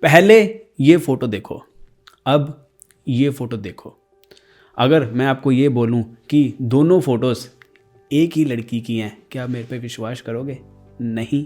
पहले ये फ़ोटो देखो, अब ये फ़ोटो देखो। अगर मैं आपको ये बोलूं कि दोनों फ़ोटोज़ एक ही लड़की की हैं, क्या आप मेरे पे विश्वास करोगे? नहीं।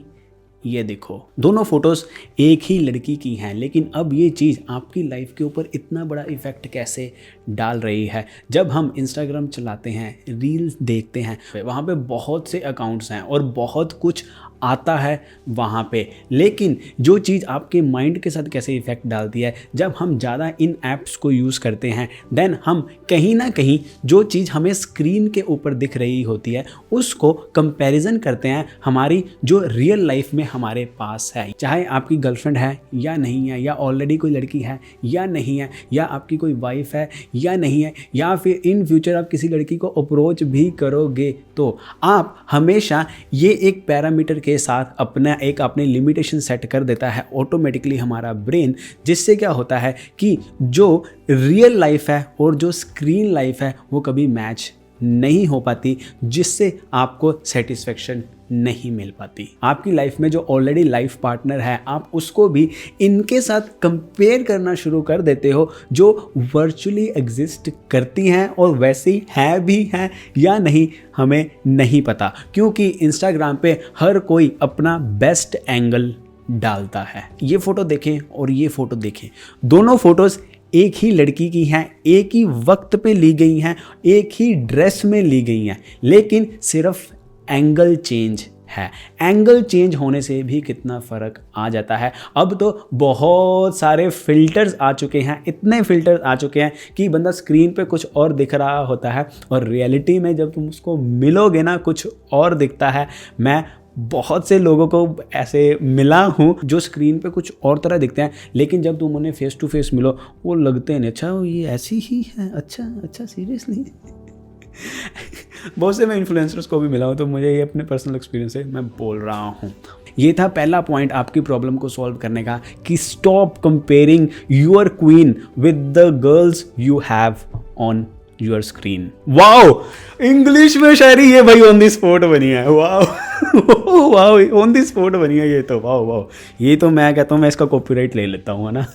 ये देखो, दोनों फ़ोटोज़ एक ही लड़की की हैं, लेकिन अब ये चीज़ आपकी लाइफ के ऊपर इतना बड़ा इफ़ेक्ट कैसे डाल रही है? जब हम इंस्टाग्राम चलाते हैं, रील्स देखते हैं, वहाँ पे बहुत से अकाउंट्स हैं और बहुत कुछ आता है वहाँ पे, लेकिन जो चीज़ आपके माइंड के साथ कैसे इफ़ेक्ट डालती है, जब हम ज़्यादा इन ऐप्स को यूज़ करते हैं, देन हम कहीं ना कहीं जो चीज़ हमें स्क्रीन के ऊपर दिख रही होती है उसको कंपैरिजन करते हैं हमारी जो रियल लाइफ में हमारे पास है। चाहे आपकी गर्लफ्रेंड है या नहीं है, या ऑलरेडी कोई लड़की है या नहीं है, या आपकी कोई वाइफ है या नहीं है, या फिर इन फ्यूचर आप किसी लड़की को अप्रोच भी करोगे, तो आप हमेशा ये एक पैरामीटर के साथ अपने लिमिटेशन सेट कर देता है ऑटोमेटिकली हमारा ब्रेन, जिससे क्या होता है कि जो रियल लाइफ है और जो स्क्रीन लाइफ है वो कभी मैच नहीं हो पाती, जिससे आपको सेटिस्फेक्शन नहीं मिल पाती। आपकी लाइफ में जो ऑलरेडी लाइफ पार्टनर है, आप उसको भी इनके साथ कंपेयर करना शुरू कर देते हो जो वर्चुअली एग्जिस्ट करती हैं, और वैसी है भी हैं या नहीं हमें नहीं पता, क्योंकि इंस्टाग्राम पे हर कोई अपना बेस्ट एंगल डालता है। ये फ़ोटो देखें और ये फ़ोटो देखें, दोनों फ़ोटोज़ एक ही लड़की की हैं, एक ही वक्त पे ली गई हैं, एक ही ड्रेस में ली गई हैं, लेकिन सिर्फ एंगल चेंज है। एंगल चेंज होने से भी कितना फ़र्क आ जाता है। अब तो बहुत सारे फ़िल्टर्स आ चुके हैं, इतने फ़िल्टर्स आ चुके हैं कि बंदा स्क्रीन पे कुछ और दिख रहा होता है और रियलिटी में जब तुम उसको मिलोगे ना कुछ और दिखता है। मैं बहुत से लोगों को ऐसे मिला हूँ जो स्क्रीन पे कुछ और तरह दिखते हैं, लेकिन जब तुम उन्हें फेस टू फेस मिलो वो लगते हैं अच्छा ये ऐसी ही है, अच्छा सीरियसली। बहुत से मैं इन्फ्लुएंसर्स को भी मिला हूँ, तो मुझे ये अपने पर्सनल एक्सपीरियंस से मैं बोल रहा हूँ। ये था पहला पॉइंट आपकी प्रॉब्लम को सॉल्व करने का, कि stop comparing your queen with the girls you have on your screen. Wow, English में शायरी ये भाई ऑन द स्पॉट बनी है। Wow wow, on the spot बनी है ये तो। वाओ, ये तो मैं कहता हूँ मैं इसका कॉपीराइट ले लेता हूँ, है ना।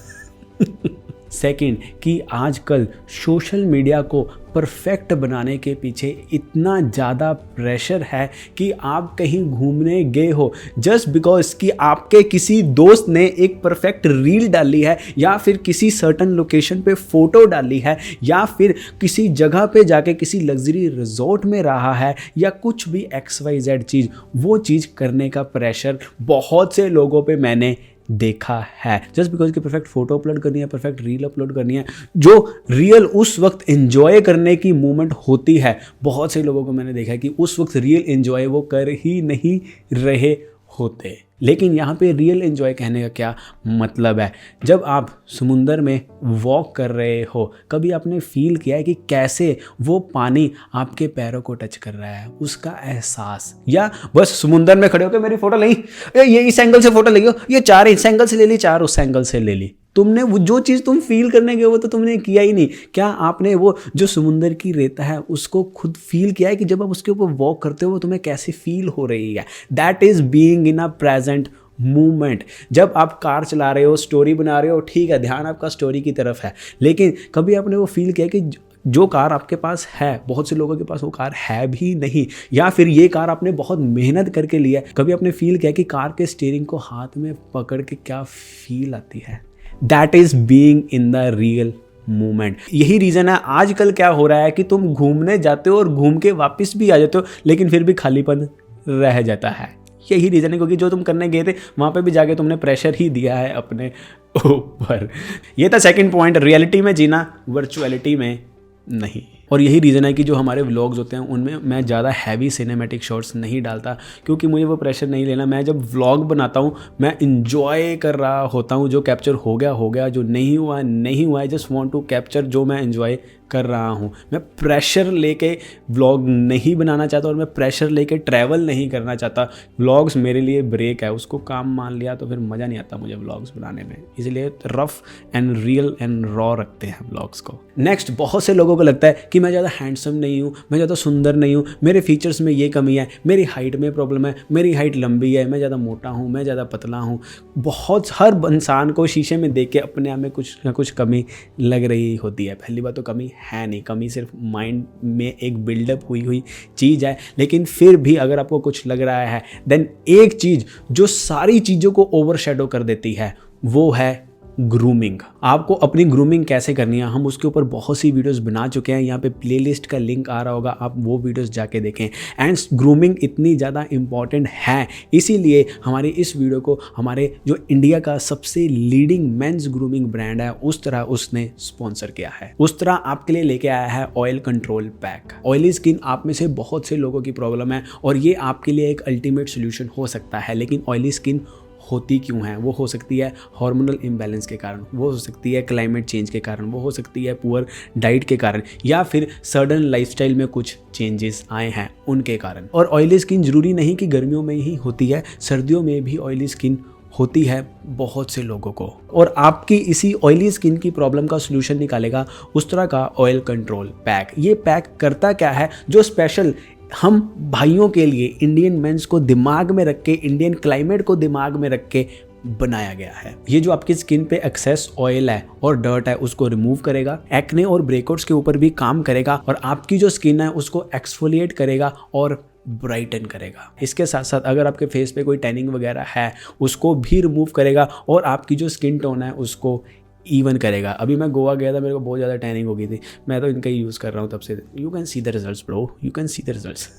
सेकंड, कि आजकल सोशल मीडिया को परफेक्ट बनाने के पीछे इतना ज़्यादा प्रेशर है कि आप कहीं घूमने गए हो जस्ट बिकॉज कि आपके किसी दोस्त ने एक परफेक्ट रील डाली है, या फिर किसी सर्टन लोकेशन पे फ़ोटो डाली है, या फिर किसी जगह पे जाके किसी लग्जरी रिजॉर्ट में रहा है, या कुछ भी XYZ चीज़, वो चीज़ करने का प्रेशर बहुत से लोगों पे मैंने देखा है। जस्ट बिकॉज की परफेक्ट फोटो अपलोड करनी है, परफेक्ट रील अपलोड करनी है, जो रियल उस वक्त एंजॉय करने की मोमेंट होती है, बहुत से लोगों को मैंने देखा है कि उस वक्त रियल एंजॉय वो कर ही नहीं रहे होते। लेकिन यहाँ पे रियल एंजॉय कहने का क्या मतलब है? जब आप समुंदर में वॉक कर रहे हो, कभी आपने फील किया है कि कैसे वो पानी आपके पैरों को टच कर रहा है, उसका एहसास? या बस समुंदर में खड़े होकर मेरी फोटो ली, ये इस एंगल से फोटो लियो, ये चार इस एंगल से ले ली, चार उस एंगल से ले ली। तुमने वो जो चीज़ तुम फील करने गए वो तो तुमने किया ही नहीं। क्या आपने वो जो समुंदर की रेता है उसको खुद फील किया है कि जब आप उसके ऊपर वॉक करते हो वो तुम्हें कैसे फील हो रही है? That is being in a present movement. जब आप कार चला रहे हो, स्टोरी बना रहे हो, ठीक है, ध्यान आपका स्टोरी की तरफ है, लेकिन कभी आपने वो फील किया कि जो कार आपके पास है, बहुत से लोगों के पास वो कार है भी नहीं, या फिर ये कार आपने बहुत मेहनत करके लिया है, कभी आपने फील किया कि कार के स्टीयरिंग को हाथ में पकड़ के क्या फील आती है? That is being in the real moment. यही रीज़न है आजकल क्या हो रहा है कि तुम घूमने जाते हो और घूम के वापस भी आ जाते हो, लेकिन फिर भी खालीपन रह जाता है। यही रीज़न है क्योंकि जो तुम करने गए थे वहाँ पे भी जाके तुमने प्रेशर ही दिया है अपने ऊपर। ये था सेकंड पॉइंट, रियलिटी में जीना, वर्चुअलिटी में नहीं। और यही रीज़न है कि जो हमारे व्लॉग्स होते हैं उनमें मैं ज़्यादा हैवी सिनेमैटिक शॉट्स नहीं डालता, क्योंकि मुझे वो प्रेशर नहीं लेना। मैं जब व्लॉग बनाता हूँ मैं इंजॉय कर रहा होता हूँ, जो कैप्चर हो गया, जो नहीं हुआ नहीं हुआ, I just want to capture जो मैं इंजॉय कर रहा हूँ। मैं प्रेशर लेके व्लॉग नहीं बनाना चाहता और मैं प्रेशर लेके ट्रैवल नहीं करना चाहता। व्लॉग्स मेरे लिए ब्रेक है, उसको काम मान लिया तो फिर मज़ा नहीं आता मुझे व्लॉग्स बनाने में, इसलिए rough and real and raw रखते हैं व्लॉग्स को। नेक्स्ट, बहुत से लोगों को लगता है कि मैं ज़्यादा हैंडसम नहीं हूँ, मैं ज़्यादा सुंदर नहीं हूँ, मेरे फीचर्स में ये कमी है, मेरी हाइट में प्रॉब्लम है, मेरी हाइट लंबी है, मैं ज़्यादा मोटा हूँ, मैं ज़्यादा पतला हूँ। बहुत हर इंसान को शीशे में देख के अपने आप में कुछ ना कुछ कमी लग रही होती है। पहली बात तो कमी है नहीं, कमी सिर्फ माइंड में एक बिल्डअप हुई चीज़ है। लेकिन फिर भी अगर आपको कुछ लग रहा है, देन एक चीज़ जो सारी चीज़ों को ओवरशैडो कर देती है वो है ग्रूमिंग। आपको अपनी ग्रूमिंग कैसे करनी है, हम उसके ऊपर बहुत सी वीडियोस बना चुके हैं। यहाँ पे प्लेलिस्ट का लिंक आ रहा होगा, आप वो वीडियोस जाके देखें। एंड ग्रूमिंग इतनी ज़्यादा इम्पॉर्टेंट है, इसीलिए हमारी इस वीडियो को हमारे जो इंडिया का सबसे लीडिंग मेंस ग्रूमिंग ब्रांड है उस तरह उसने स्पॉन्सर किया है। उस तरह आपके लिए लेके आया है oil control pack. Oily skin आप में से बहुत से लोगों की प्रॉब्लम है और ये आपके लिए एक अल्टीमेट सोल्यूशन हो सकता है। लेकिन ऑयली स्किन होती क्यों है? वो हो सकती है हार्मोनल इम्बैलेंस के कारण, वो हो सकती है क्लाइमेट चेंज के कारण, वो हो सकती है पुअर डाइट के कारण, या फिर सडन लाइफस्टाइल में कुछ चेंजेस आए हैं उनके कारण। और ऑयली स्किन जरूरी नहीं कि गर्मियों में ही होती है, सर्दियों में भी ऑयली स्किन होती है बहुत से लोगों को। और आपकी इसी ऑयली स्किन की प्रॉब्लम का सलूशन निकालेगा उस तरह का ऑयल कंट्रोल पैक। ये पैक करता क्या है जो स्पेशल हम भाइयों के लिए, इंडियन मेंस को दिमाग में रख के, इंडियन क्लाइमेट को दिमाग में रख के बनाया गया है। ये जो आपकी स्किन पे एक्सेस ऑयल है और डर्ट है उसको रिमूव करेगा, एक्ने और ब्रेकआउट्स के ऊपर भी काम करेगा और आपकी जो स्किन है उसको एक्सफोलिएट करेगा और ब्राइटन करेगा। इसके साथ साथ अगर आपके फेस पे कोई टैनिंग वगैरह है उसको भी रिमूव करेगा और आपकी जो स्किन टोन है उसको इवन करेगा। अभी मैं गोवा गया था, मेरे को बहुत ज़्यादा टैनिंग हो गई थी, मैं तो इनका ही यूज़ कर रहा हूँ तब से। You can see the results bro, you can see the results.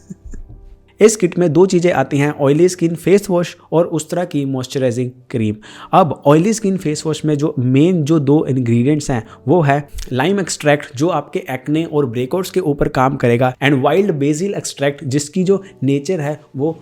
इस किट में दो चीज़ें आती हैं, ऑयली स्किन फेस वॉश और उस तरह की मॉइस्चराइजिंग क्रीम। अब ऑयली स्किन फेस वॉश में जो मेन जो दो इंग्रेडिएंट्स हैं वो है लाइम एक्सट्रैक्ट जो आपके एक्ने और ब्रेकआउट्स के ऊपर काम करेगा, एंड वाइल्ड बेसिल एक्सट्रैक्ट जिसकी जो नेचर है वो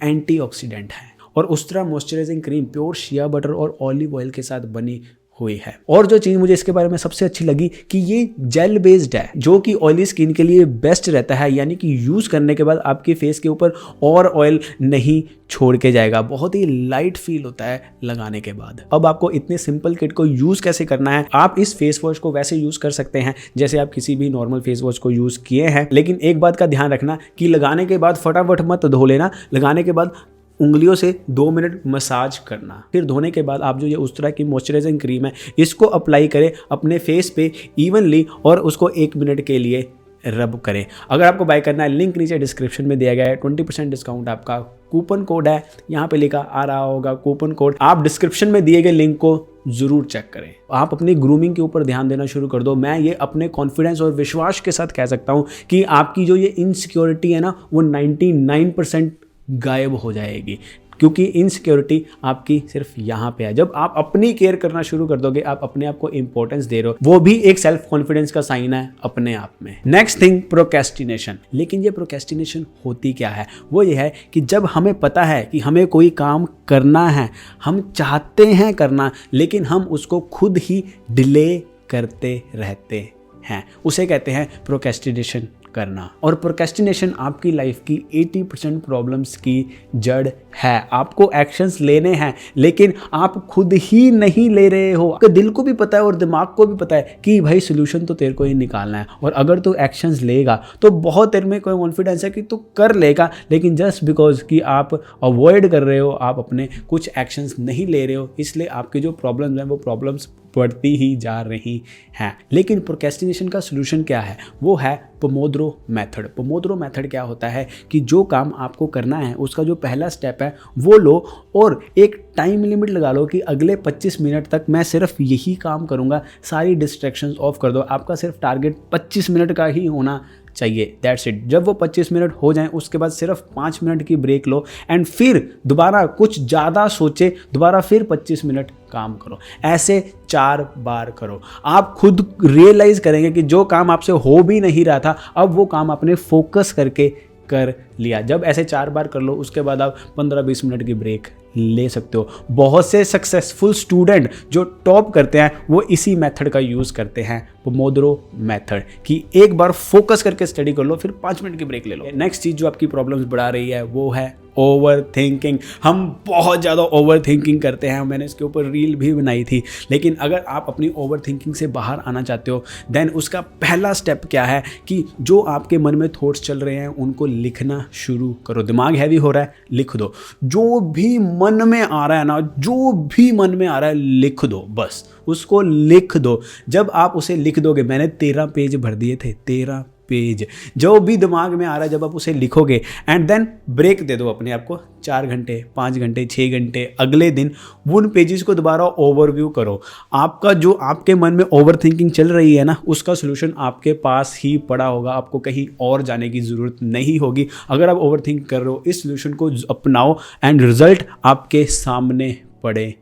एंटीऑक्सीडेंट है, और उस तरह moisturising cream pure shea butter और ऑलिव ऑयल के साथ बनी हुई है। और जो चीज़ मुझे इसके बारे में सबसे अच्छी लगी कि ये जेल बेस्ड है जो कि ऑयली स्किन के लिए बेस्ट रहता है, यानी कि यूज़ करने के बाद आपके फेस के ऊपर और ऑयल नहीं छोड़ के जाएगा, बहुत ही लाइट फील होता है लगाने के बाद। अब आपको इतने सिंपल किट को यूज़ कैसे करना है, आप इस फेस वॉश को वैसे यूज़ कर सकते हैं जैसे आप किसी भी नॉर्मल फेस वॉश को यूज़ किए हैं, लेकिन एक बात का ध्यान रखना कि लगाने के बाद फटाफट मत धो लेना। लगाने के बाद उंगलियों से 2 मिनट मसाज करना, फिर धोने के बाद आप जो ये उस तरह की मॉइस्चराइजिंग क्रीम है इसको अप्लाई करें अपने फेस पे इवनली और उसको 1 मिनट के लिए रब करें। अगर आपको बाय करना है लिंक नीचे डिस्क्रिप्शन में दिया गया है, 20% डिस्काउंट आपका कूपन कोड है, यहाँ पे लिखा आ रहा होगा कूपन कोड। आप डिस्क्रिप्शन में दिए गए लिंक को जरूर चेक करें। आप अपनी ग्रूमिंग के ऊपर ध्यान देना शुरू कर दो। मैं ये अपने कॉन्फिडेंस और विश्वास के साथ कह सकता हूँ कि आपकी जो ये इनसिक्योरिटी है ना वो 99% गायब हो जाएगी, क्योंकि इनसिक्योरिटी आपकी सिर्फ यहाँ पे है। जब आप अपनी केयर करना शुरू कर दोगे, आप अपने आप को इंपॉर्टेंस दे रहे हो, वो भी एक सेल्फ कॉन्फिडेंस का साइन है अपने आप में। Next thing, procrastination. लेकिन ये प्रोक्रेस्टिनेशन होती क्या है? वो ये है कि जब हमें पता है कि हमें कोई काम करना है, हम चाहते हैं करना, लेकिन हम उसको खुद ही डिले करते रहते हैं, उसे कहते हैं प्रोक्रेस्टिनेशन करना। और प्रोक्रेस्टिनेशन आपकी लाइफ की 80% प्रॉब्लम्स की जड़ है। आपको एक्शंस लेने हैं लेकिन आप खुद ही नहीं ले रहे हो। आपके दिल को भी पता है और दिमाग को भी पता है कि भाई सोल्यूशन तो तेरे को ही निकालना है, और अगर तू एक्शंस लेगा तो बहुत तेरे में कोई कॉन्फिडेंस है कि तू कर लेगा, लेकिन जस्ट बिकॉज कि आप अवॉइड कर रहे हो, आप अपने कुछ एक्शंस नहीं ले रहे हो, इसलिए आपकी जो प्रॉब्लम्स हैं वो प्रॉब्लम्स बढ़ती ही जा रही हैं। लेकिन प्रोक्रेस्टिनेशन का सलूशन क्या है? वो है पोमोड्रो मेथड। पोमोड्रो मेथड क्या होता है कि जो काम आपको करना है उसका जो पहला स्टेप है वो लो और एक टाइम लिमिट लगा लो कि अगले 25 मिनट तक मैं सिर्फ यही काम करूंगा, सारी डिस्ट्रैक्शंस ऑफ कर दो। आपका सिर्फ टारगेट 25 मिनट का ही होना चाहिए, दैट्स इट। जब वो 25 मिनट हो जाएं उसके बाद सिर्फ 5 मिनट की ब्रेक लो एंड फिर दोबारा कुछ ज़्यादा सोचे, दोबारा फिर 25 मिनट काम करो। ऐसे 4 बार करो। आप खुद रियलाइज़ करेंगे कि जो काम आपसे हो भी नहीं रहा था अब वो काम आपने फोकस करके कर लिया। जब ऐसे 4 बार कर लो उसके बाद आप 15-20 मिनट की ब्रेक ले सकते हो। बहुत से सक्सेसफुल स्टूडेंट जो टॉप करते हैं वो इसी मेथड का यूज़ करते हैं, पोमोडोरो मेथड, कि एक बार फोकस करके स्टडी कर लो फिर 5 मिनट की ब्रेक ले लो। नेक्स्ट चीज़ जो आपकी प्रॉब्लम्स बढ़ा रही है वो है ओवर थिंकिंग। हम बहुत ज़्यादा ओवर थिंकिंग करते हैं, मैंने इसके ऊपर रील भी बनाई थी। लेकिन अगर आप अपनी ओवर थिंकिंग से बाहर आना चाहते हो देन उसका पहला स्टेप क्या है कि जो आपके मन में थॉट्स चल रहे हैं उनको लिखना शुरू करो। दिमाग हैवी हो रहा है, लिख दो। जो भी मन में आ रहा है ना, जो भी मन में आ रहा है लिख दो, बस उसको लिख दो। जब आप उसे लिख दोगे, मैंने 13 पेज भर दिए थे, 13 पेज, जो भी दिमाग में आ रहा है जब आप उसे लिखोगे एंड देन ब्रेक दे दो अपने आप को, 4 घंटे 5 घंटे 6 घंटे, अगले दिन उन पेजेस को दोबारा ओवरव्यू करो। आपका जो आपके मन में ओवर थिंकिंग चल रही है ना, उसका सोल्यूशन आपके पास ही पड़ा होगा, आपको कहीं और जाने की ज़रूरत नहीं होगी। अगर आप ओवर थिंक कर रहे हो, इस सोल्यूशन को अपनाओ एंड रिजल्ट आपके सामने पड़े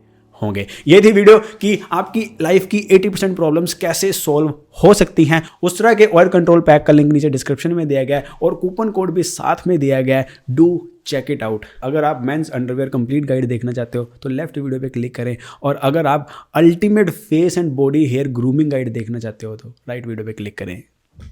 होंगे। ये थी वीडियो कि आपकी लाइफ की 80% प्रॉब्लम्स कैसे सॉल्व हो सकती हैं। उस तरह के ऑयल कंट्रोल पैक का लिंक नीचे डिस्क्रिप्शन में दिया गया है और कूपन कोड भी साथ में दिया गया है, डू चेक इट आउट। अगर आप मेंस अंडरवेयर कंप्लीट गाइड देखना चाहते हो तो लेफ्ट वीडियो पे क्लिक करें, और अगर आप ultimate face and body hair grooming guide देखना चाहते हो तो राइट वीडियो पे क्लिक करें।